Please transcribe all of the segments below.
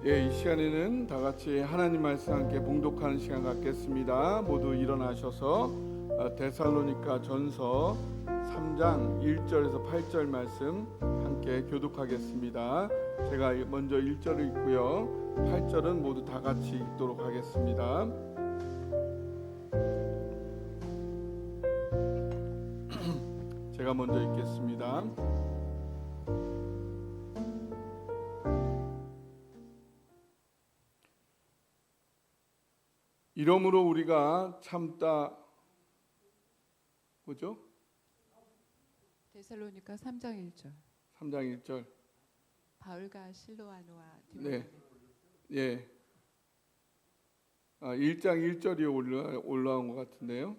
이 시간에는 다 같이 하나님 말씀 함께 봉독하는 시간 갖겠습니다. 모두 일어나셔서 데살로니가 전서 3장 1절에서 8절 말씀 함께 교독하겠습니다. 제가 먼저 1절을 읽고요. 8절은 모두 다 같이 읽도록 하겠습니다. 제가 먼저 읽겠습니다. 이러므로 우리가 참다 뭐죠? 데살로니가 3장 1절. 3장 1절. 바울과 실로아노와 네. 디모데. 예. 1장 1절이 올라온 것 같은데요.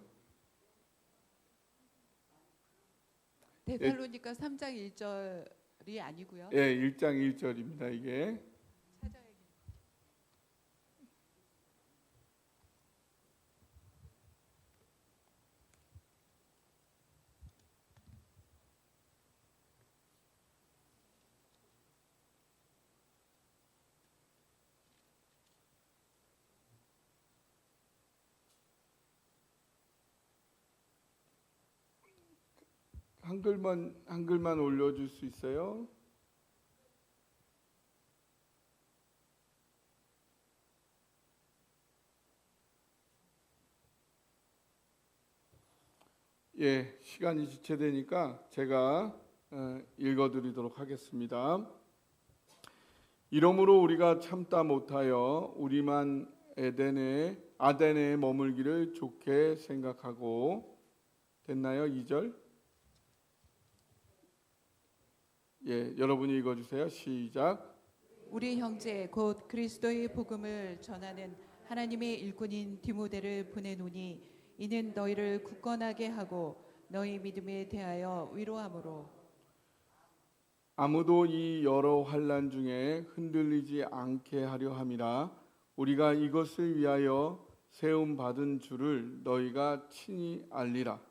데살로니가 3장 1절이 아니고요. 예, 1장 1절입니다. 이게. 찾아야겠. 한글만 올려줄 수 있어요? 예, 시간이 지체되니까 제가 읽어드리도록 하겠습니다. 이러므로 우리가 참다 못하여 우리만 아데네에 머물기를 좋게 생각하고, 됐나요? 2절? 예, 여러분이 읽어주세요. 시작. 우리 형제 곧 그리스도의 복음을 전하는 하나님의 일꾼인 디모데를 보내노니 이는 너희를 굳건하게 하고 너희 믿음에 대하여 위로함으로 아무도 이 여러 환난 중에 흔들리지 않게 하려 함이라. 우리가 이것을 위하여 세움 받은 줄을 너희가 친히 알리라.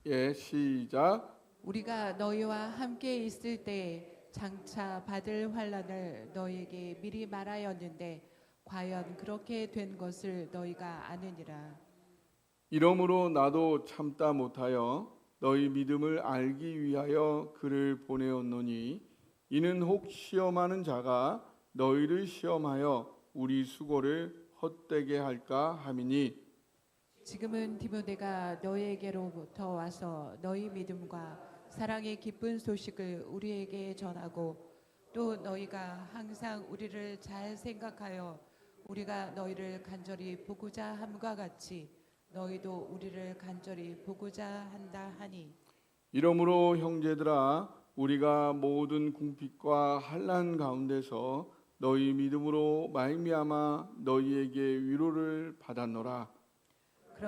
예, 시작. 우리가 너희와 함께 있을 때 장차 받을 환난을 너희에게 미리 말하였는데 과연 그렇게 된 것을 너희가 아느니라. 이러므로 나도 참다 못하여 너희 믿음을 알기 위하여 그를 보내었노니 이는 혹 시험하는 자가 너희를 시험하여 우리 수고를 헛되게 할까 함이니. 지금은 디모데가 너희에게로부터 와서 너희 믿음과 사랑의 기쁜 소식을 우리에게 전하고 또 너희가 항상 우리를 잘 생각하여 우리가 너희를 간절히 보고자 함과 같이 너희도 우리를 간절히 보고자 한다 하니. 이러므로 형제들아, 우리가 모든 궁핍과 환난 가운데서 너희 믿음으로 말미암아 너희에게 위로를 받았노라.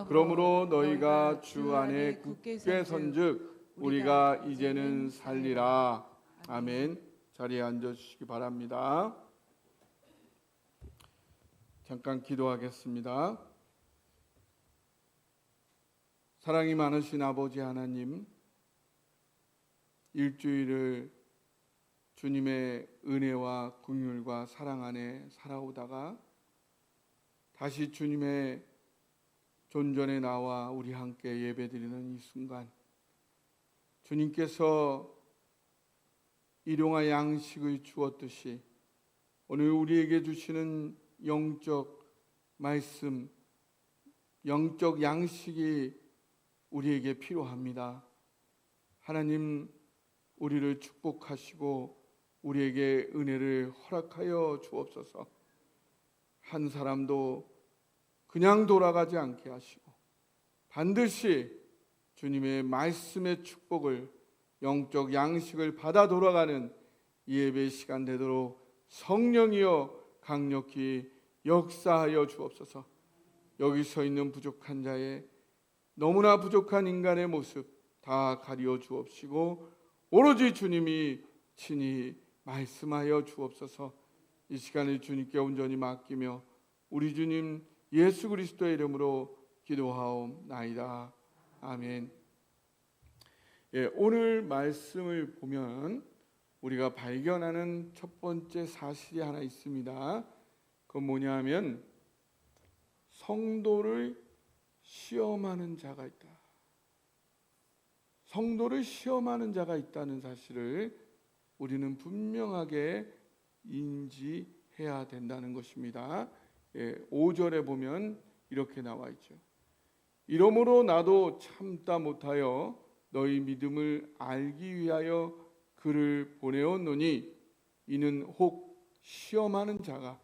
그러므로 너희가 주 안에 굳게 선즉 우리가 이제는 살리라. 아멘. 자리에 앉아주시기 바랍니다. 잠깐 기도하겠습니다. 사랑이 많으신 아버지 하나님, 일주일을 주님의 은혜와 긍휼과 사랑 안에 살아오다가 다시 주님의 존전에 나와 우리 함께 예배드리는 이 순간, 주님께서 일용할 양식을 주었듯이 오늘 우리에게 주시는 영적 말씀, 영적 양식이 우리에게 필요합니다. 하나님, 우리를 축복하시고 우리에게 은혜를 허락하여 주옵소서. 한 사람도 그냥 돌아가지 않게 하시고 반드시 주님의 말씀의 축복을, 영적 양식을 받아 돌아가는 이 예배 시간 되도록 성령이여 강력히 역사하여 주옵소서. 여기 서 있는 부족한 자의, 너무나 부족한 인간의 모습 다 가리워 주옵시고 오로지 주님이 친히 말씀하여 주옵소서. 이 시간을 주님께 온전히 맡기며 우리 주님 예수 그리스도의 이름으로 기도하옵나이다. 아멘. 예, 오늘 말씀을 보면 우리가 발견하는 첫 번째 사실이 하나 있습니다. 그건 뭐냐면 성도를 시험하는 자가 있다. 성도를 시험하는 자가 있다는 사실을 우리는 분명하게 인지해야 된다는 것입니다. 5절에 보면 이렇게 나와 있죠. 이러므로 나도 참다 못하여 너희 믿음을 알기 위하여 그를 보내었노니 이는 혹 시험하는 자가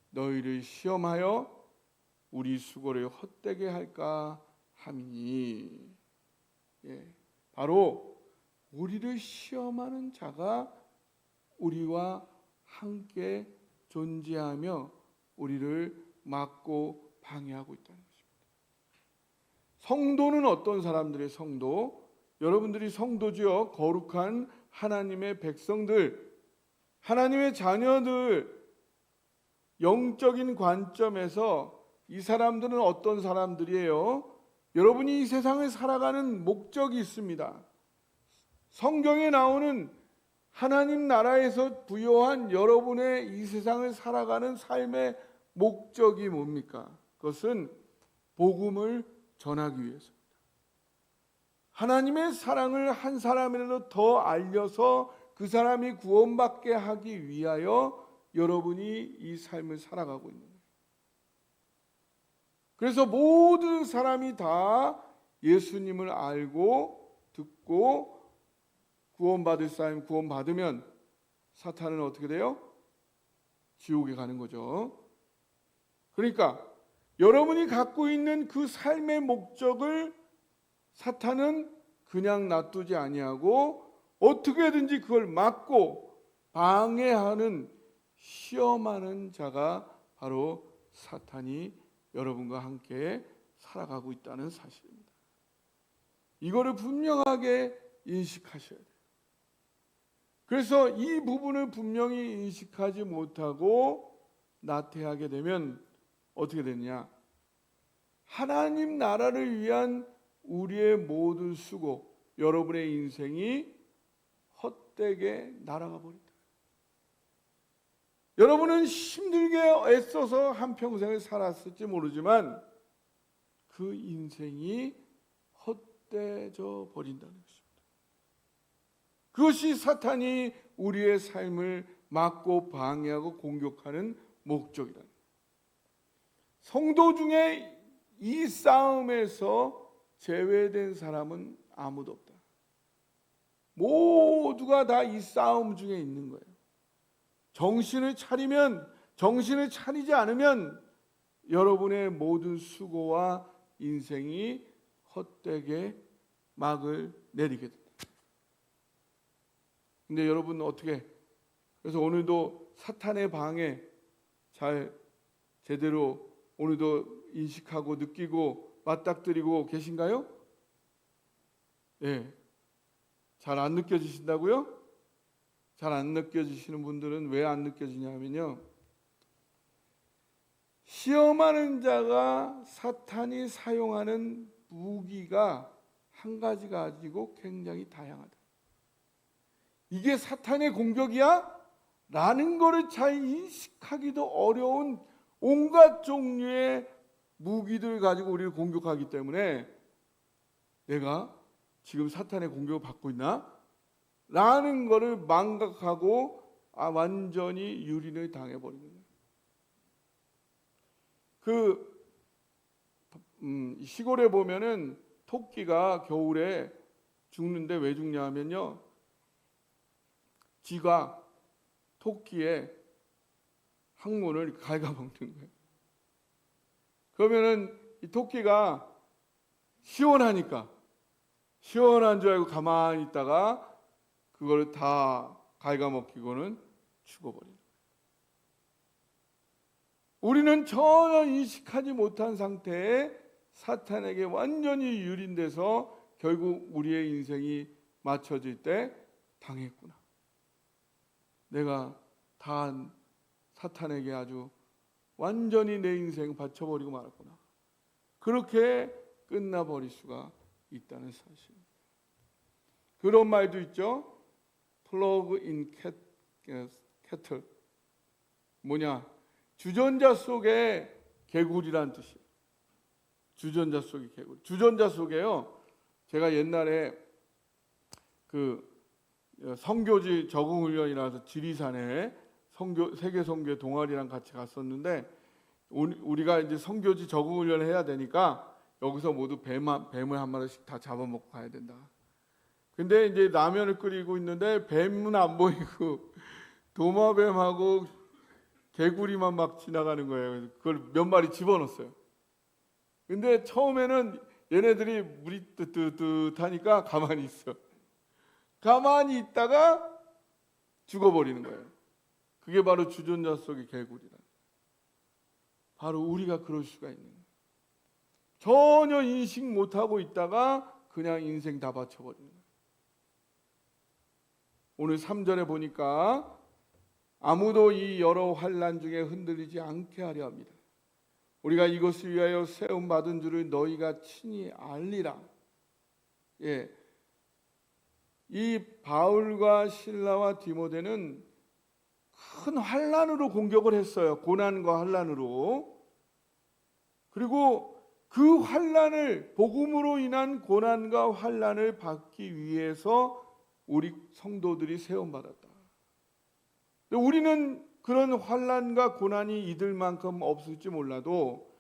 너희를 시험하여 우리 수고를 헛되게 할까 함이니. 바로 우리를 시험하는 자가 우리와 함께 존재하며 우리를 막고 방해하고 있다는 것입니다. 성도는 어떤 사람들의 성도? 여러분들이 성도지요. 거룩한 하나님의 백성들, 하나님의 자녀들. 영적인 관점에서 이 사람들은 어떤 사람들이에요? 여러분이 이 세상을 살아가는 목적이 있습니다. 성경에 나오는 하나님 나라에서 부여한 여러분의 이 세상을 살아가는 삶의 목적이 뭡니까? 그것은 복음을 전하기 위해서입니다. 하나님의 사랑을 한 사람이라도 더 알려서 그 사람이 구원받게 하기 위하여 여러분이 이 삶을 살아가고 있는 거예요. 그래서 모든 사람이 다 예수님을 알고 듣고 구원받을 사람 구원받으면 사탄은 어떻게 돼요? 지옥에 가는 거죠. 그러니까 여러분이 갖고 있는 그 삶의 목적을 사탄은 그냥 놔두지 아니하고 어떻게든지 그걸 막고 방해하는, 시험하는 자가 바로 사탄이 여러분과 함께 살아가고 있다는 사실입니다. 이거를 분명하게 인식하셔야 돼요. 그래서 이 부분을 분명히 인식하지 못하고 나태하게 되면 어떻게 되느냐? 하나님 나라를 위한 우리의 모든 수고, 여러분의 인생이 헛되게 날아가 버린다. 여러분은 힘들게 애써서 한평생을 살았을지 모르지만 그 인생이 헛되져 버린다는 것입니다. 그것이 사탄이 우리의 삶을 막고 방해하고 공격하는 목적이다. 성도 중에 이 싸움에서 제외된 사람은 아무도 없다. 모두가 다 이 싸움 중에 있는 거예요. 정신을 차리면, 정신을 차리지 않으면 여러분의 모든 수고와 인생이 헛되게 막을 내리게 된다. 근데 여러분 어떻게, 그래서 오늘도 사탄의 방해 잘 제대로 오늘도 인식하고 느끼고 맞닥뜨리고 계신가요? 예. 잘 안 느껴지신다고요? 잘 안 느껴지시는 분들은 왜 안 느껴지냐면요, 시험하는 자가 사탄이 사용하는 무기가 한 가지가 아니고 굉장히 다양하다. 이게 사탄의 공격이야? 라는 거를 잘 인식하기도 어려운 온갖 종류의 무기들을 가지고 우리를 공격하기 때문에 내가 지금 사탄의 공격을 받고 있나? 라는 거를 망각하고 완전히 유린을 당해버리는 거예요. 시골에 보면은 토끼가 겨울에 죽는데 왜 죽냐 하면요, 쥐가 토끼의 항문을 갉아먹는 거예요. 그러면은 이 토끼가 시원하니까 시원한 줄 알고 가만히 있다가 그걸 다 갉아먹히고는 죽어버려요. 우리는 전혀 인식하지 못한 상태에 사탄에게 완전히 유린돼서 결국 우리의 인생이 맞춰질 때 당했구나. 내가 다 사탄에게 아주 완전히 내 인생 바쳐버리고 말았구나. 그렇게 끝나버릴 수가 있다는 사실입니다. 그런 말도 있죠. 플러그 인 캐틀 뭐냐? 주전자 속에 개구리란 뜻이에요. 주전자 속에 개구리. 주전자 속에요. 제가 옛날에 그 선교지 적응 훈련이라서 지리산에 세계 선교 동아리랑 같이 갔었는데 우리가 이제 선교지 적응 훈련을 해야 되니까 여기서 모두 뱀을 한 마리씩 다 잡아먹고 가야 된다. 근데 이제 라면을 끓이고 있는데 뱀은 안 보이고 도마뱀하고 개구리만 막 지나가는 거예요. 그래서 그걸 몇 마리 집어넣었어요. 근데 처음에는 얘네들이 물이 뜨뜻하니까 가만히 있어. 가만히 있다가 죽어버리는 거예요. 그게 바로 주전자 속의 개구리라. 바로 우리가 그럴 수가 있는 거예요. 전혀 인식 못하고 있다가 그냥 인생 다 바쳐버리는 거예요. 오늘 3절에 보니까 아무도 이 여러 환난 중에 흔들리지 않게 하려 합니다. 우리가 이것을 위하여 세움 받은 줄을 너희가 친히 알리라. 예, 이 바울과 실라와 디모데는 큰 환난으로 공격을 했어요. 고난과 환난으로. 그리고 그 환난을 복음으로 인한 고난과 환난을 받기 위해서 우리 성도들이 세움 받았다. 우리는 그런 환난과 고난이 이들만큼 없을지 몰라도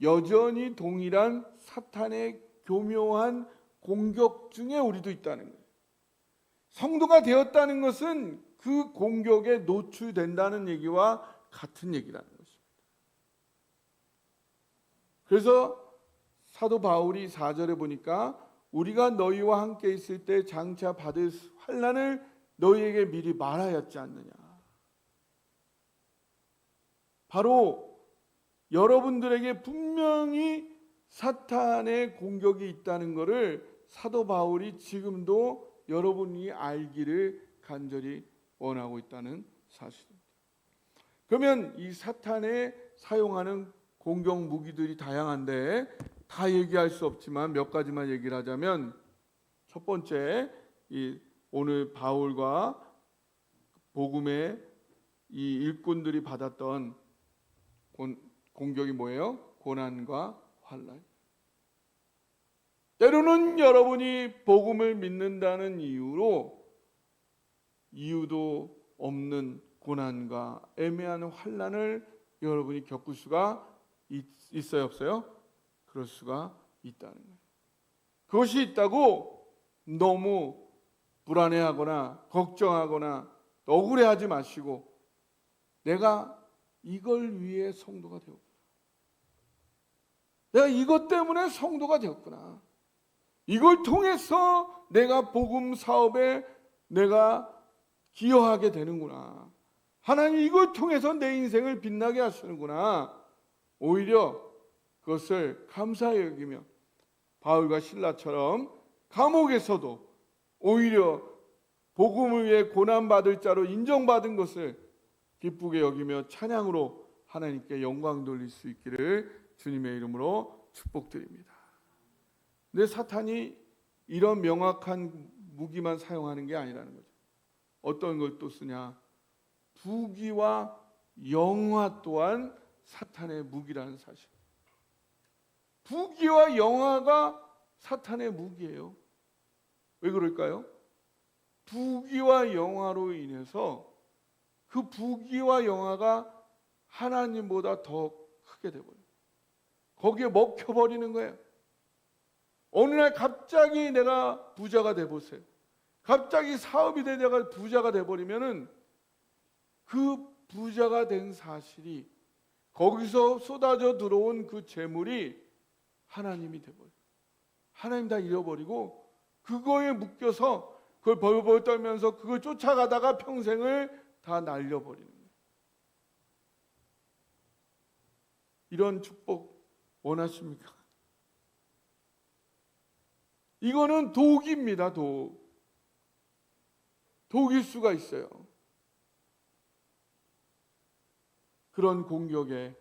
여전히 동일한 사탄의 교묘한 공격 중에 우리도 있다는 거예요. 성도가 되었다는 것은 그 공격에 노출된다는 얘기와 같은 얘기라는 것입니다. 그래서 사도 바울이 4절에 보니까 우리가 너희와 함께 있을 때 장차 받을 환난을 너희에게 미리 말하였지 않느냐. 바로 여러분들에게 분명히 사탄의 공격이 있다는 것을 사도 바울이 지금도 여러분이 알기를 간절히 원하고 있다는 사실입니다. 그러면 이 사탄의 사용하는 공격 무기들이 다양한데 다 얘기할 수 없지만 몇 가지만 얘기를 하자면, 첫 번째, 오늘 바울과 복음의 이 일꾼들이 받았던 공격이 뭐예요? 고난과 환난. 때로는 여러분이 복음을 믿는다는 이유도 없는 고난과 애매한 환난을 여러분이 겪을 수가 있어요, 없어요? 그럴 수가 있다는 거예요. 그것이 있다고 너무 불안해하거나 걱정하거나 억울해하지 마시고, 내가 이걸 위해 성도가 되었구나, 내가 이것 때문에 성도가 되었구나, 이걸 통해서 내가 복음 사업에 내가 기여하게 되는구나, 하나님 이걸 통해서 내 인생을 빛나게 하시는구나, 오히려 그것을 감사히 여기며 바울과 실라처럼 감옥에서도 오히려 복음을 위해 고난받을 자로 인정받은 것을 기쁘게 여기며 찬양으로 하나님께 영광 돌릴 수 있기를 주님의 이름으로 축복드립니다. 근데 사탄이 이런 명확한 무기만 사용하는 게 아니라는 거죠. 어떤 걸 또 쓰냐? 부귀와 영화 또한 사탄의 무기라는 사실. 부귀와 영화가 사탄의 무기예요. 왜 그럴까요? 부귀와 영화로 인해서 그 부귀와 영화가 하나님보다 더 크게 돼버려요. 거기에 먹혀버리는 거예요. 어느 날 갑자기 내가 부자가 돼보세요. 갑자기 사업이 돼 내가 부자가 돼버리면은 그 부자가 된 사실이, 거기서 쏟아져 들어온 그 재물이 하나님이 돼버려요. 하나님 다 잃어버리고 그거에 묶여서 그걸 벌벌 떨면서 그걸 쫓아가다가 평생을 다 날려버리는 거예요. 이런 축복 원하십니까? 이거는 독입니다. 독일 수가 있어요. 그런 공격에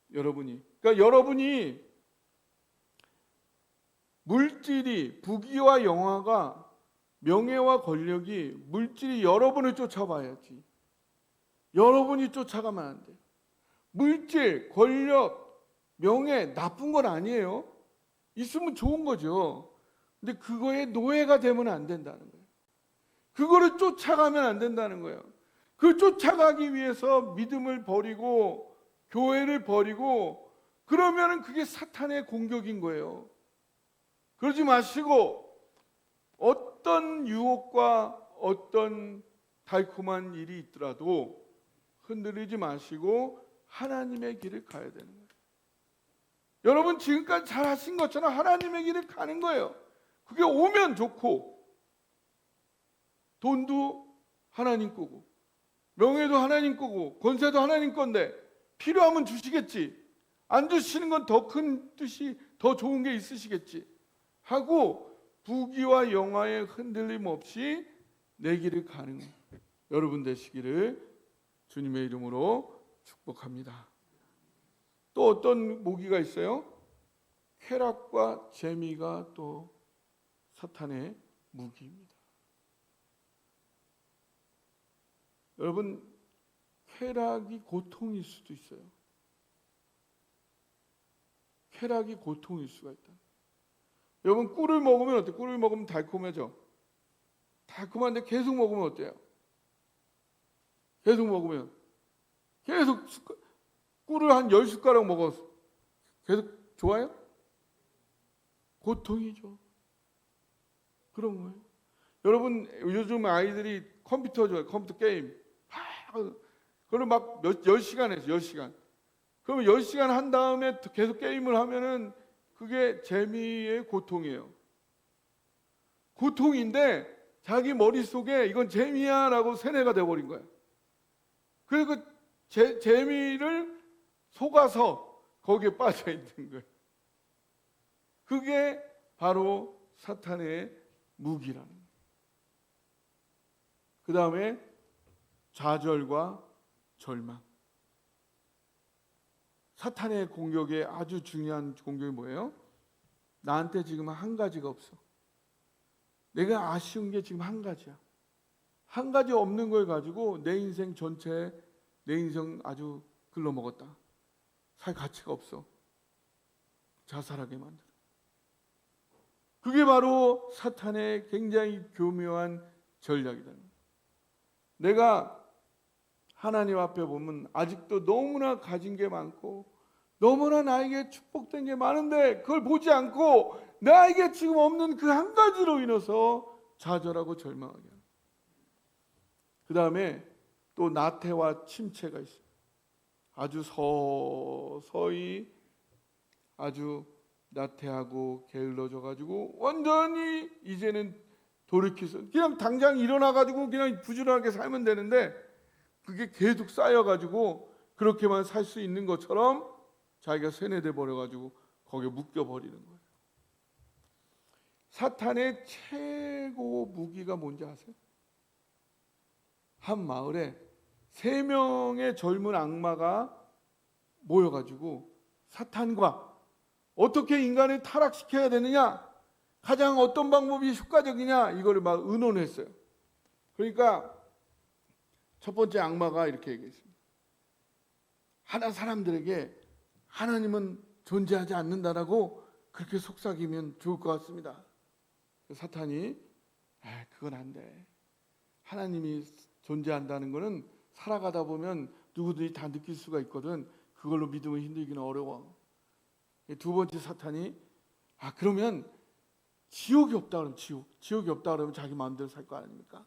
그러니까 여러분이 물질이, 부귀와 영화가 명예와 권력이 물질이 여러분을 쫓아봐야지. 여러분이 쫓아가면 안 돼요. 물질, 권력, 명예 나쁜 건 아니에요. 있으면 좋은 거죠. 근데 그거에 노예가 되면 안 된다는 거예요. 그거를 쫓아가면 안 된다는 거예요. 그 쫓아가기 위해서 믿음을 버리고 교회를 버리고 그러면은 그게 사탄의 공격인 거예요. 그러지 마시고 어떤 유혹과 어떤 달콤한 일이 있더라도 흔들리지 마시고 하나님의 길을 가야 되는 거예요. 여러분 지금까지 잘 하신 것처럼 하나님의 길을 가는 거예요. 그게 오면 좋고 돈도 하나님 거고 명예도 하나님 거고 권세도 하나님 건데 필요하면 주시겠지. 안 주시는 건 더 큰 뜻이 더 좋은 게 있으시겠지 하고 부귀와 영화에 흔들림 없이 내 길을 가는 여러분 되시기를 주님의 이름으로 축복합니다. 또 어떤 모기가 있어요? 쾌락과 재미가 또 사탄의 무기입니다. 여러분 쾌락이 고통일 수도 있어요. 쾌락이 고통일 수가 있다. 여러분 꿀을 먹으면 어때요? 꿀을 먹으면 달콤해져. 달콤한데 계속 먹으면 어때요? 계속 먹으면 계속 꿀을 한 10숟가락 먹었어. 계속 좋아요? 고통이죠. 그런 거예요. 여러분 요즘 아이들이 컴퓨터 좋아해요. 컴퓨터 게임. 그걸 막 10시간 해서 10시간. 그러면 10시간 한 다음에 계속 게임을 하면은 그게 재미의 고통이에요. 고통인데 자기 머릿속에 이건 재미야 라고 세뇌가 돼버린 거예요. 그리고 재미를 속아서 거기에 빠져 있는 거예요. 그게 바로 사탄의 무기라는 거예요. 그 다음에 좌절과 절망. 사탄의 공격에 아주 중요한 공격이 뭐예요? 나한테 지금 한 가지가 없어. 내가 아쉬운 게 지금 한 가지야. 한 가지 없는 걸 가지고 내 인생 전체, 내 인생 아주 글러먹었다. 살 가치가 없어. 자살하게 만들어. 그게 바로 사탄의 굉장히 교묘한 전략이다. 내가 하나님 앞에 보면 아직도 너무나 가진 게 많고 너무나 나에게 축복된 게 많은데 그걸 보지 않고 나에게 지금 없는 그 한 가지로 인해서 좌절하고 절망하게 합니다. 그 다음에 또 나태와 침체가 있어요. 아주 서서히 아주 나태하고 게을러져 가지고 완전히 이제는 돌이켜서 그냥 당장 일어나 가지고 그냥 부지런하게 살면 되는데 그게 계속 쌓여 가지고 그렇게만 살 수 있는 것처럼 자기가 세뇌돼 버려 가지고 거기에 묶여 버리는 거예요. 사탄의 최고 무기가 뭔지 아세요? 한 마을에 3명의 젊은 악마가 모여 가지고 사탄과 어떻게 인간을 타락시켜야 되느냐, 가장 어떤 방법이 효과적이냐 이거를 막 의논했어요. 그러니까 첫 번째 악마가 이렇게 얘기했습니다. 사람들에게 하나님은 존재하지 않는다라고 그렇게 속삭이면 좋을 것 같습니다. 사탄이 그건 안 돼. 하나님이 존재한다는 거는 살아가다 보면 누구든지 다 느낄 수가 있거든. 그걸로 믿음을 힘들기는 어려워. 두 번째 사탄이 그러면 지옥이 없다 그러면 지옥이 없다 그러면 자기 마음대로 살 거 아닙니까?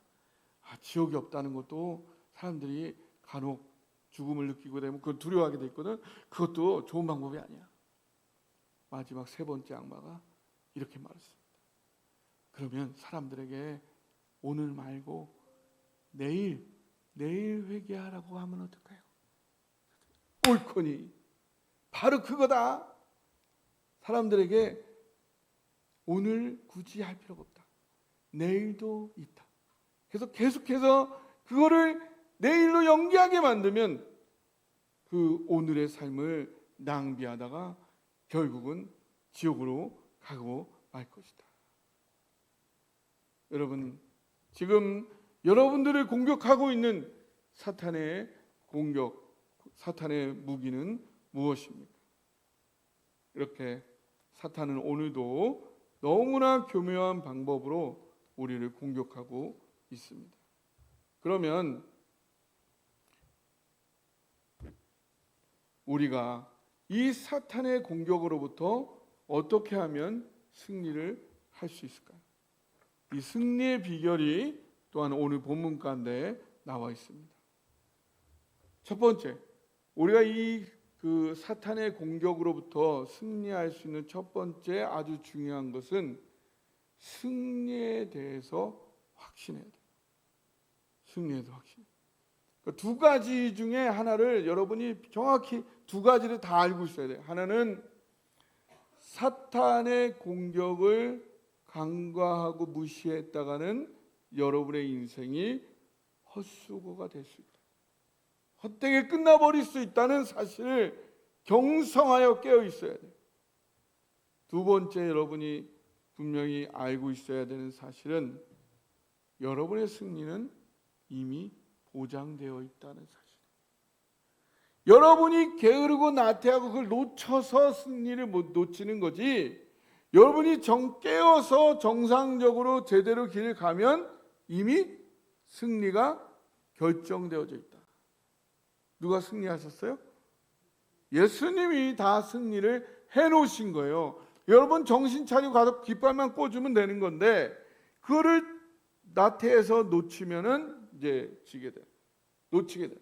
지옥이 없다는 것도 사람들이 간혹 죽음을 느끼고 되면 그걸 두려워하게 돼 있거든. 그것도 좋은 방법이 아니야. 마지막 세 번째 악마가 이렇게 말했습니다. 그러면 사람들에게 오늘 말고 내일 회개하라고 하면 어떨까요? 옳거니 바로 그거다. 사람들에게 오늘 굳이 할 필요가 없다. 내일도 있다. 그래서 계속해서 그거를 내일로 연기하게 만들면 그 오늘의 삶을 낭비하다가 결국은 지옥으로 가고 말 것이다. 여러분, 지금 여러분들을 공격하고 있는 사탄의 공격, 사탄의 무기는 무엇입니까? 이렇게 사탄은 오늘도 너무나 교묘한 방법으로 우리를 공격하고 있습니다. 그러면 우리가 이 사탄의 공격으로부터 어떻게 하면 승리를 할 수 있을까요? 이 승리의 비결이 또한 오늘 본문 가운데 나와 있습니다. 첫 번째, 우리가 이 사탄의 공격으로부터 승리할 수 있는 첫 번째 아주 중요한 것은 승리에 대해서 확신해야 돼요. 승리에 대해서 확신. 두 가지 중에 하나를 여러분이 정확히 두 가지를 다 알고 있어야 돼요. 하나는 사탄의 공격을 간과하고 무시했다가는 여러분의 인생이 헛수고가 될 수 있다. 헛되게 끝나버릴 수 있다는 사실을 경성하여 깨어 있어야 돼요. 두 번째, 여러분이 분명히 알고 있어야 되는 사실은 여러분의 승리는 이미 보장되어 있다는 사실. 여러분이 게으르고 나태하고 그걸 놓쳐서 승리를 못 놓치는 거지, 여러분이 깨어서 정상적으로 제대로 길을 가면 이미 승리가 결정되어져 있다. 누가 승리하셨어요? 예수님이 다 승리를 해놓으신 거예요. 여러분 정신 차리고 가서 깃발만 꽂으면 되는 건데, 그거를 나태해서 놓치면은 이제 지게 돼. 놓치게 돼.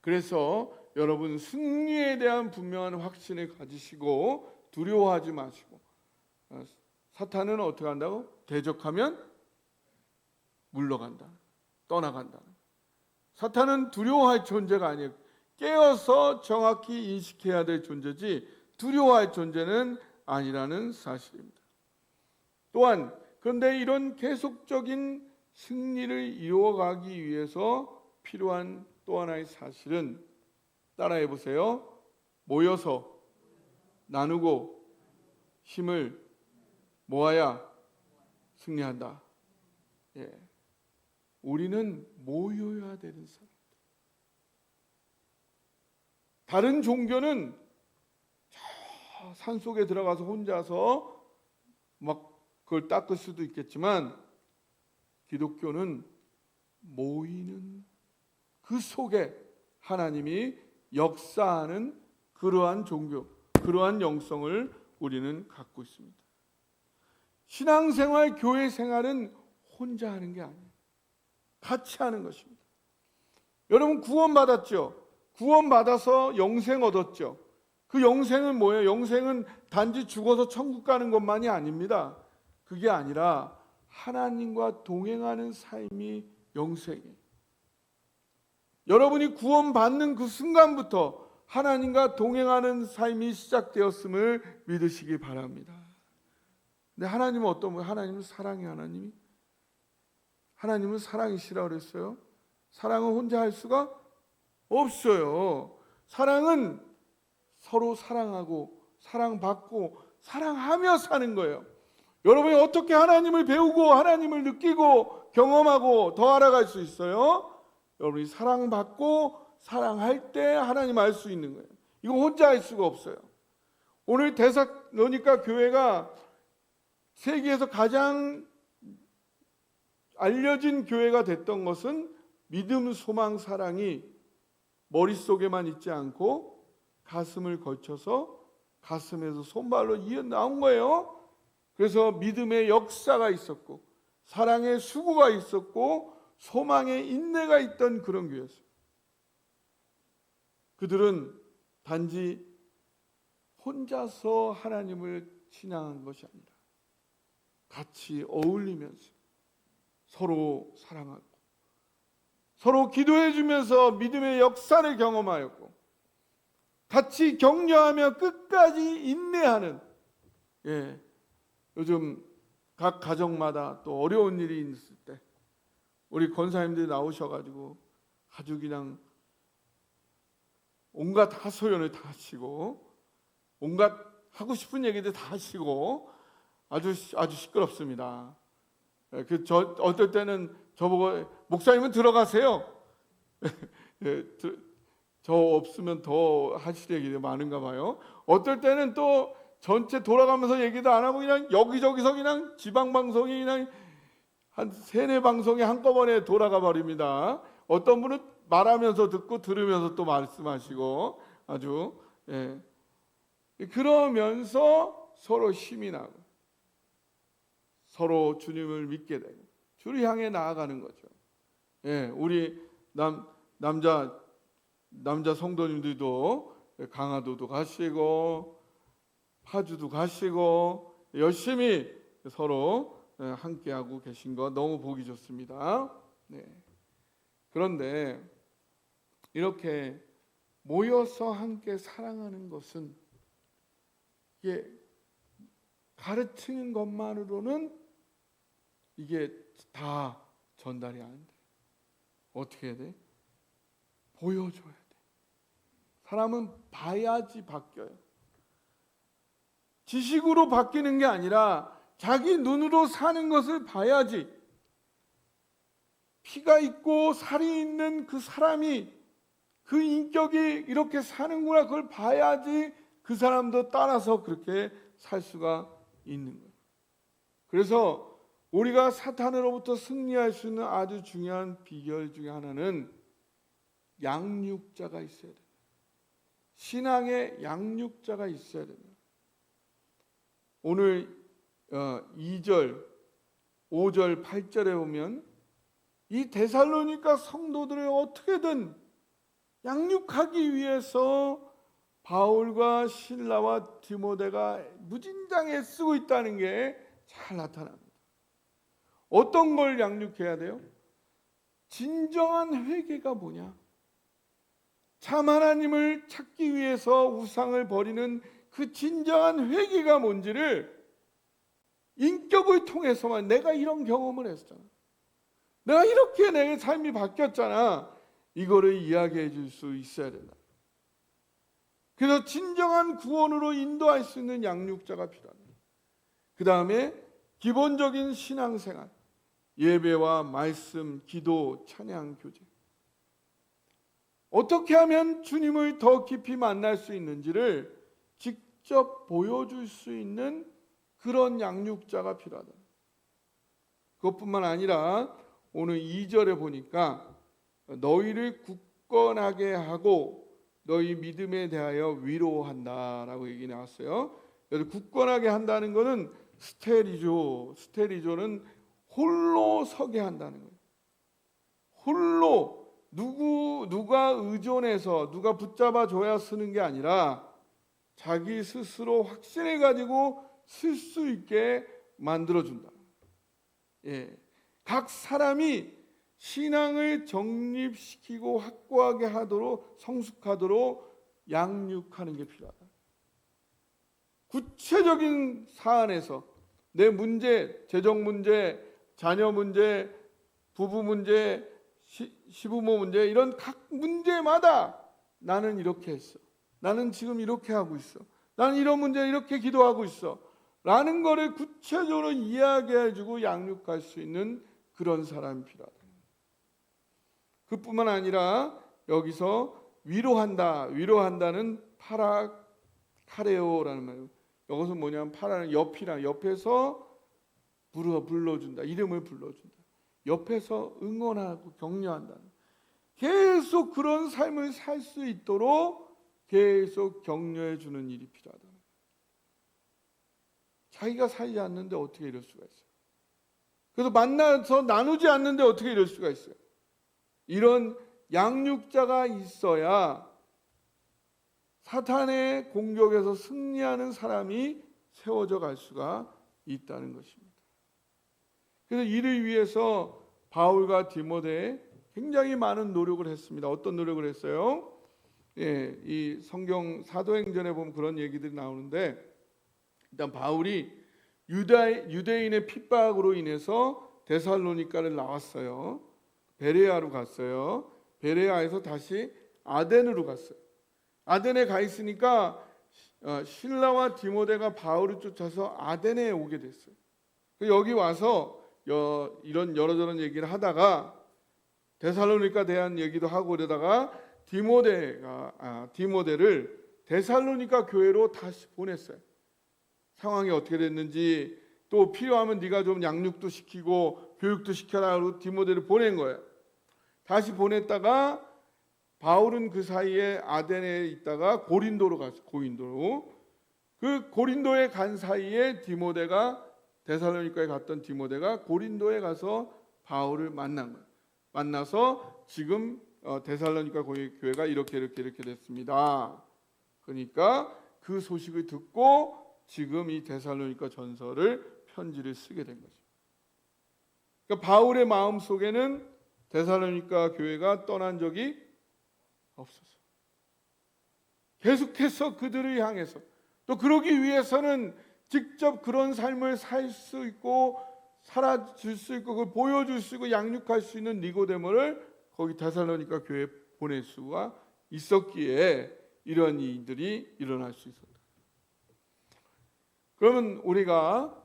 그래서 여러분 승리에 대한 분명한 확신을 가지시고 두려워하지 마시고, 사탄은 어떻게 한다고? 대적하면 물러간다. 떠나간다. 사탄은 두려워할 존재가 아니에요. 깨어서 정확히 인식해야 될 존재지 두려워할 존재는 아니라는 사실입니다. 또한 그런데 이런 계속적인 승리를 이루어가기 위해서 필요한 또 하나의 사실은, 따라해 보세요. 모여서 나누고 힘을 모아야 승리한다. 예. 우리는 모여야 되는 사람. 다른 종교는 저 산속에 들어가서 혼자서 막 그걸 닦을 수도 있겠지만, 기독교는 모이는 그 속에 하나님이 역사하는 그러한 종교, 그러한 영성을 우리는 갖고 있습니다. 신앙생활, 교회 생활은 혼자 하는 게 아니에요. 같이 하는 것입니다. 여러분 구원받았죠? 구원받아서 영생 얻었죠? 그 영생은 뭐예요? 영생은 단지 죽어서 천국 가는 것만이 아닙니다. 그게 아니라 하나님과 동행하는 삶이 영생이에요. 여러분이 구원받는 그 순간부터 하나님과 동행하는 삶이 시작되었음을 믿으시기 바랍니다. 근데 하나님은 어떤 분이에요? 하나님은 사랑의 하나님이. 하나님은 사랑이시라고 그랬어요. 사랑은 혼자 할 수가 없어요. 사랑은 서로 사랑하고 사랑받고 사랑하며 사는 거예요. 여러분이 어떻게 하나님을 배우고 하나님을 느끼고 경험하고 더 알아갈 수 있어요? 여러분이 사랑받고 사랑할 때 하나님 알 수 있는 거예요. 이거 혼자 할 수가 없어요. 오늘 데살로니가 교회가 세계에서 가장 알려진 교회가 됐던 것은 믿음, 소망, 사랑이 머릿속에만 있지 않고 가슴을 거쳐서 가슴에서 손발로 이어 나온 거예요. 그래서 믿음의 역사가 있었고 사랑의 수고가 있었고 소망의 인내가 있던 그런 교회였어요. 그들은 단지 혼자서 하나님을 신앙한 것이 아니라 같이 어울리면서 서로 사랑하고 서로 기도해 주면서 믿음의 역사를 경험하였고 같이 격려하며 끝까지 인내하는, 요즘 각 가정마다 또 어려운 일이 있을 때 우리 권사님들이 나오셔가지고 아주 그냥 온갖 하소연을 다 하시고 온갖 하고 싶은 얘기들 다 하시고 아주 시끄럽습니다. 어떨 때는 저보고 목사님은 들어가세요. 저 없으면 더 하실 얘기가 많은가 봐요. 어떨 때는 또 전체 돌아가면서 얘기도 안 하고 그냥 여기저기서 그냥 지방 방송이 그냥 한 3-4방송이 한꺼번에 돌아가 버립니다. 어떤 분은 말하면서 듣고 들으면서 또 말씀하시고 아주 그러면서 서로 힘이 나고 서로 주님을 믿게 되고 주를 향해 나아가는 거죠. 우리 남자 성도님들도 강화도도 가시고 파주도 가시고 열심히 서로 함께하고 계신 거 너무 보기 좋습니다. 그런데 이렇게 모여서 함께 사랑하는 것은 이게 가르치는 것만으로는 이게 다 전달이 안 돼. 어떻게 해야 돼? 보여줘야 돼. 사람은 봐야지 바뀌어요. 지식으로 바뀌는 게 아니라 자기 눈으로 사는 것을 봐야지. 피가 있고 살이 있는 그 사람이 그 인격이 이렇게 사는구나 그걸 봐야지 그 사람도 따라서 그렇게 살 수가 있는 거예요. 그래서 우리가 사탄으로부터 승리할 수 있는 아주 중요한 비결 중에 하나는 양육자가 있어야 됩니다. 신앙의 양육자가 있어야 됩니다. 오늘 2절, 5절, 8절에 보면 이 데살로니가 성도들을 어떻게든 양육하기 위해서 바울과 실라와 디모데가 무진장에 쓰고 있다는 게 잘 나타납니다. 어떤 걸 양육해야 돼요? 진정한 회개가 뭐냐? 참 하나님을 찾기 위해서 우상을 버리는 그 진정한 회개가 뭔지를 인격을 통해서만 내가 이런 경험을 했잖아. 내가 이렇게 내 삶이 바뀌었잖아. 이거를 이야기해 줄 수 있어야 된다. 그래서 진정한 구원으로 인도할 수 있는 양육자가 필요합니다. 그 다음에 기본적인 신앙생활, 예배와 말씀, 기도, 찬양, 교제. 어떻게 하면 주님을 더 깊이 만날 수 있는지를 직접 보여줄 수 있는 그런 양육자가 필요하다. 그것뿐만 아니라 오늘 2절에 보니까 너희를 굳건하게 하고 너희 믿음에 대하여 위로한다라고 얘기 나왔어요. 그래서 굳건하게 한다는 것은 스테리조는 홀로 서게 한다는 거예요. 홀로 누가 의존해서 누가 붙잡아 줘야 쓰는 게 아니라 자기 스스로 확신해 가지고 쓸 수 있게 만들어 준다. 각 사람이 신앙을 정립시키고 확고하게 하도록 성숙하도록 양육하는 게 필요하다. 구체적인 사안에서 내 문제, 재정 문제, 자녀 문제, 부부 문제, 시부모 문제 이런 각 문제마다 나는 이렇게 했어. 나는 지금 이렇게 하고 있어. 나는 이런 문제 이렇게 기도하고 있어. 라는 거를 구체적으로 이야기해주고 양육할 수 있는 그런 사람이 필요하다. 그뿐만 아니라 여기서 위로한다는 파라카레오라는 말이에요. 이것은 뭐냐면 파라는 옆에서 불러준다. 이름을 불러준다. 옆에서 응원하고 격려한다. 계속 그런 삶을 살 수 있도록 계속 격려해 주는 일이 필요하다. 자기가 살지 않는데 어떻게 이럴 수가 있어요? 그래서 만나서 나누지 않는데 어떻게 이럴 수가 있어요? 이런 양육자가 있어야 사탄의 공격에서 승리하는 사람이 세워져 갈 수가 있다는 것입니다. 그래서 이를 위해서 바울과 디모데 굉장히 많은 노력을 했습니다. 어떤 노력을 했어요? 이 성경 사도행전에 보면 그런 얘기들이 나오는데 일단 바울이 유대인의 핍박으로 인해서 데살로니가를 나왔어요. 베레아로 갔어요. 베레아에서 다시 아덴으로 갔어요. 아덴에 가 있으니까 실라와 디모데가 바울을 쫓아서 아데네에 오게 됐어요. 여기 와서 이런 여러저런 얘기를 하다가 데살로니가 대한 얘기도 하고 그러다가 디모데를 데살로니가 교회로 다시 보냈어요. 상황이 어떻게 됐는지, 또 필요하면 네가 좀 양육도 시키고 교육도 시켜라 하고 디모데를 보낸 거예요. 다시 보냈다가 바울은 그 사이에 아데네에 있다가 고린도로 갔어요. 그 고린도에 간 사이에 데살로니가에 갔던 디모데가 고린도에 가서 바울을 만난 거예요. 만나서 지금 데살로니가 교회가 이렇게 됐습니다. 그러니까 그 소식을 듣고 지금 이 데살로니가 전서를 편지를 쓰게 된 거죠. 그러니까 바울의 마음 속에는 데살로니가 교회가 떠난 적이 없었어요. 계속해서 그들을 향해서, 또 그러기 위해서는 직접 그런 삶을 살 수 있고 살아줄 수 있고 그걸 보여줄 수 있고 양육할 수 있는 니고데모를 거기 데살로니가 교회에 보낼 수가 있었기에 이런 일들이 일어날 수 있었다. 그러면 우리가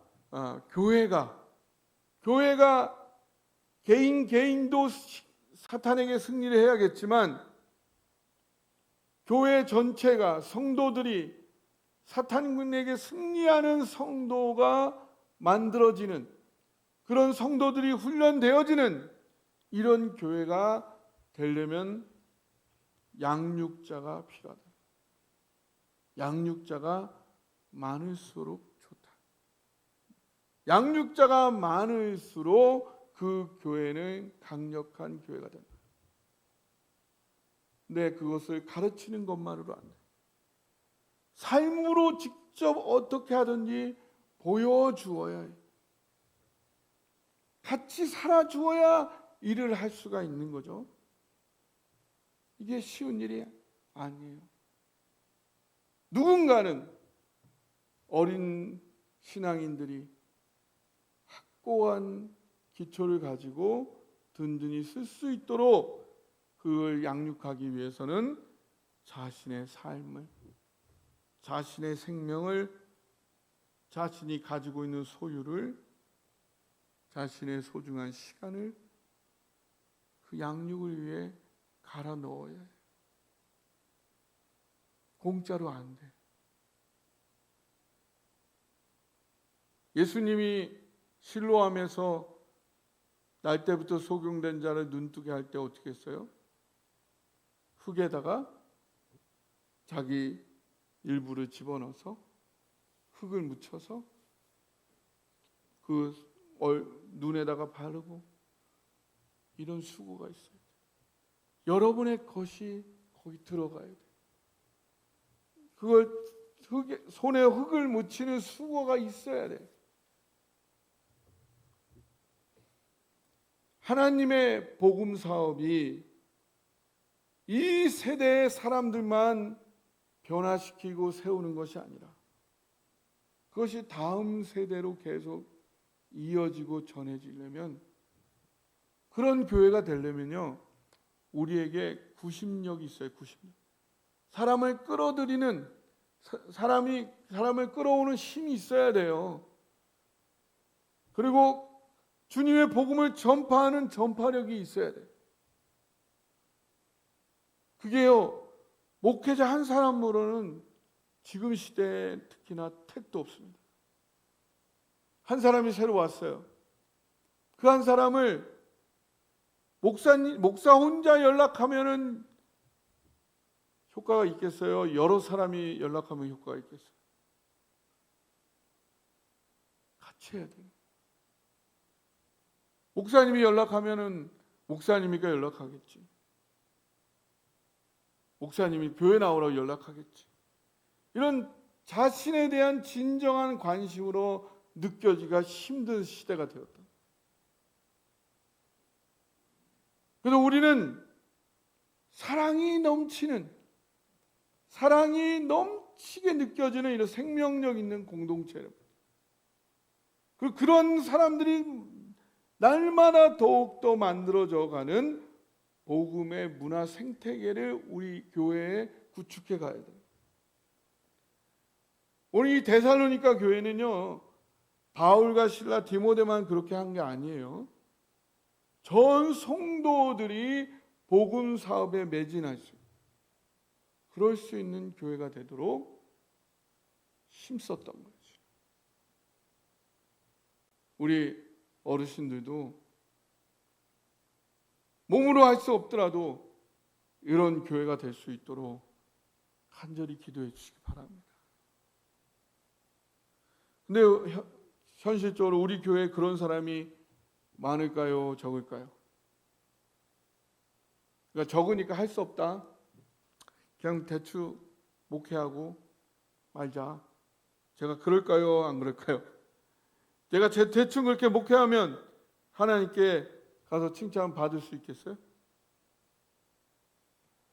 교회가 개인도 사탄에게 승리를 해야겠지만 교회 전체가, 성도들이 사탄에게 승리하는 성도가 만들어지는, 그런 성도들이 훈련되어지는 이런 교회가 되려면 양육자가 필요하다. 양육자가 많을수록 좋다. 양육자가 많을수록 그 교회는 강력한 교회가 된다. 근데 그것을 가르치는 것만으로 안 돼. 삶으로 직접 어떻게 하든지 보여주어야 해. 같이 살아주어야 일을 할 수가 있는 거죠. 이게 쉬운 일이 아니에요. 누군가는 어린 신앙인들이 확고한 기초를 가지고 든든히 쓸 수 있도록 그걸 양육하기 위해서는 자신의 삶을, 자신의 생명을, 자신이 가지고 있는 소유를, 자신의 소중한 시간을 그 양육을 위해 갈아 넣어야 해요. 공짜로 안 돼. 예수님이 실로암에서 날 때부터 소경된 자를 눈뜨게 할 때 어떻게 했어요? 흙에다가 자기 일부를 집어넣어서 흙을 묻혀서 그 눈에다가 바르고, 이런 수고가 있어요. 여러분의 것이 거기 들어가야 돼. 그걸 손에 흙을 묻히는 수고가 있어야 돼. 하나님의 복음 사업이 이 세대의 사람들만 변화시키고 세우는 것이 아니라 그것이 다음 세대로 계속 이어지고 전해지려면, 그런 교회가 되려면요, 우리에게 구심력이 있어요. 구심력. 사람을 끌어들이는, 사람을 끌어오는 힘이 있어야 돼요. 그리고 주님의 복음을 전파하는 전파력이 있어야 돼요. 그게요, 목회자 한 사람으로는 지금 시대에 특히나 택도 없습니다. 한 사람이 새로 왔어요. 그 한 사람을 목사 혼자 연락하면은 효과가 있겠어요? 여러 사람이 연락하면 효과가 있겠어요? 같이 해야 돼요. 목사님이 연락하면은 목사님이니까 연락하겠지. 목사님이 교회 나오라고 연락하겠지. 이런 자신에 대한 진정한 관심으로 느껴지기가 힘든 시대가 되었다. 그래서 우리는 사랑이 넘치게 느껴지는 이런 생명력 있는 공동체를, 그런 사람들이 날마다 더욱더 만들어져 가는 복음의 문화 생태계를 우리 교회에 구축해 가야 돼요. 오늘 이 데살로니가 교회는요, 바울과 실라, 디모데만 그렇게 한 게 아니에요. 전 성도들이 복음 사업에 매진할 수, 그럴 수 있는 교회가 되도록 힘썼던 거죠. 우리 어르신들도 몸으로 할 수 없더라도 이런 교회가 될 수 있도록 간절히 기도해 주시기 바랍니다. 근데 현실적으로 우리 교회에 그런 사람이 많을까요? 적을까요? 그러니까 적으니까 할 수 없다. 그냥 대충 목회하고 말자. 제가 그럴까요? 안 그럴까요? 제가 대충 그렇게 목회하면 하나님께 가서 칭찬 받을 수 있겠어요?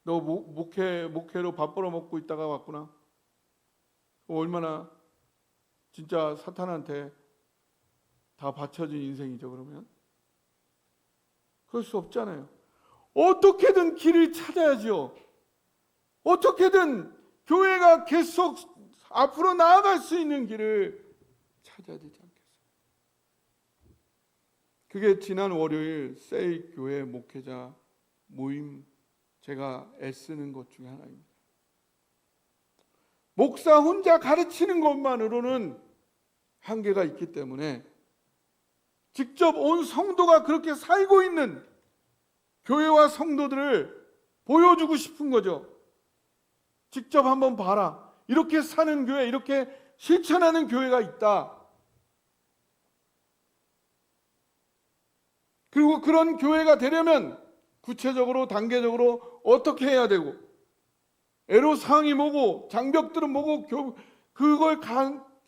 너 목회로 밥 벌어 먹고 있다가 왔구나. 얼마나 진짜 사탄한테 다 바쳐진 인생이죠. 그러면 그럴 수 없잖아요. 어떻게든 길을 찾아야죠. 어떻게든 교회가 계속 앞으로 나아갈 수 있는 길을 찾아야 되지 않겠어요? 그게 지난 월요일 세이 교회 목회자 모임 제가 애쓰는 것 중에 하나입니다. 목사 혼자 가르치는 것만으로는 한계가 있기 때문에 직접 온 성도가 그렇게 살고 있는 교회와 성도들을 보여주고 싶은 거죠. 직접 한번 봐라. 이렇게 사는 교회, 이렇게 실천하는 교회가 있다. 그리고 그런 교회가 되려면 구체적으로 단계적으로 어떻게 해야 되고, 애로사항이 뭐고, 장벽들은 뭐고, 그걸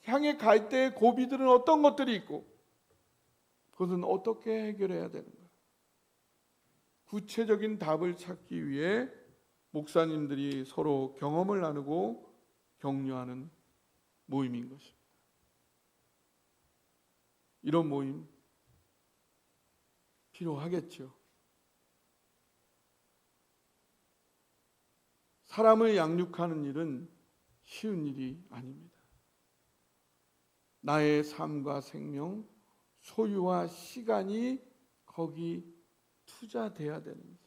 향해 갈 때의 고비들은 어떤 것들이 있고, 그것은 어떻게 해결해야 되는가. 구체적인 답을 찾기 위해 목사님들이 서로 경험을 나누고 격려하는 모임인 것입니다. 이런 모임 필요하겠죠. 사람을 양육하는 일은 쉬운 일이 아닙니다. 나의 삶과 생명, 소유와 시간이 거기 투자돼야 되는 거죠.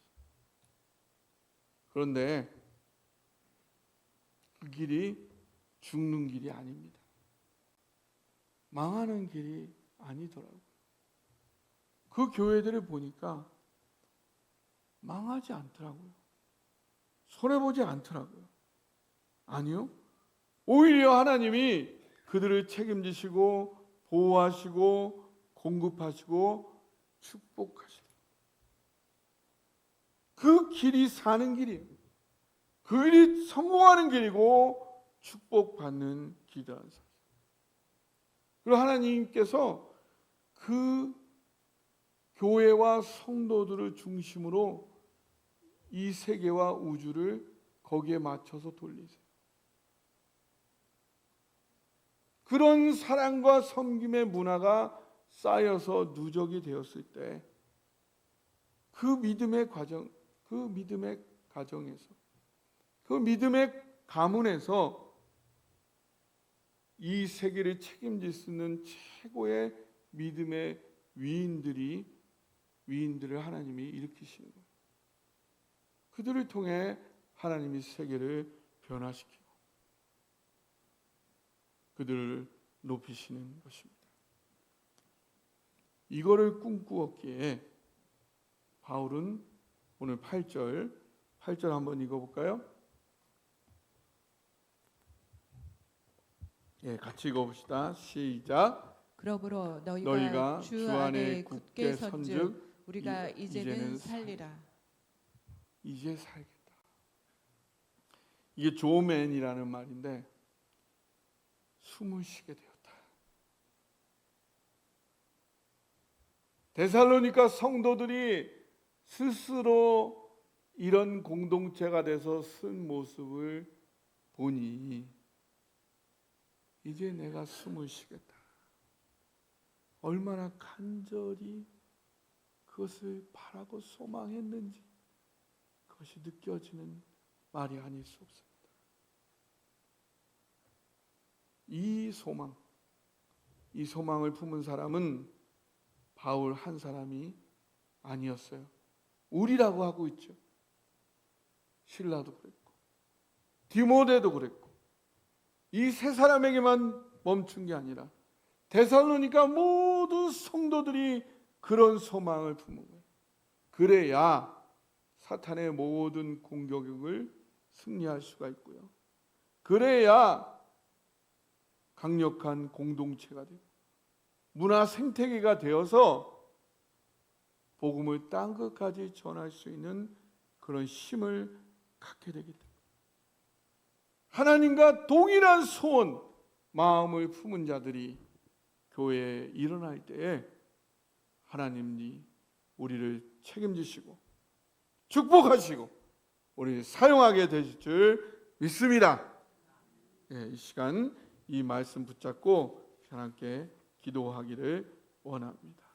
그런데 그 길이 죽는 길이 아닙니다. 망하는 길이 아니더라고요. 그 교회들을 보니까 망하지 않더라고요. 손해보지 않더라고요. 아니요. 오히려 하나님이 그들을 책임지시고 보호하시고 공급하시고 축복하시고, 그 길이 사는 길이에요. 그 길이 성공하는 길이고 축복받는 길이라는 사실. 그리고 하나님께서 그 교회와 성도들을 중심으로 이 세계와 우주를 거기에 맞춰서 돌리세요. 그런 사랑과 섬김의 문화가 쌓여서 누적이 되었을 때 그 믿음의 과정에서, 그 믿음의 가문에서 이 세계를 책임질 수 있는 최고의 믿음의 위인들을 하나님이 일으키시는 거예요. 그들을 통해 하나님이 세계를 변화시키고 그들을 높이시는 것입니다. 이거를 꿈꾸었기에 바울은 오늘 8절 한번 읽어볼까요? 예, 같이 읽어봅시다. 시작. 그러므로 너희가 주 안에 굳게 선즉 우리가 우리가 이제는 살리라. 이제 살겠다. 이게 조맨이라는 말인데 숨을 쉬게 되었다. 데살로니가 성도들이 스스로 이런 공동체가 돼서 쓴 모습을 보니 이제 내가 숨을 쉬겠다. 얼마나 간절히 그것을 바라고 소망했는지 그것이 느껴지는 말이 아닐 수 없습니다. 이 소망을 품은 사람은 바울 한 사람이 아니었어요. 우리라고 하고 있죠. 실라도 그랬고 디모데도 그랬고 이 세 사람에게만 멈춘 게 아니라 데살로니가 모두 성도들이 그런 소망을 품은 거예요. 그래야 사탄의 모든 공격을 승리할 수가 있고요. 그래야 강력한 공동체가 되고 문화 생태계가 되어서 복음을 땅 끝까지 전할 수 있는 그런 힘을 갖게 되기 때문에 하나님과 동일한 소원, 마음을 품은 자들이 교회에 일어날 때에 하나님이 우리를 책임지시고 축복하시고 우리를 사용하게 되실 줄 믿습니다. 이 시간 이 말씀 붙잡고 하나님께 기도하기를 원합니다.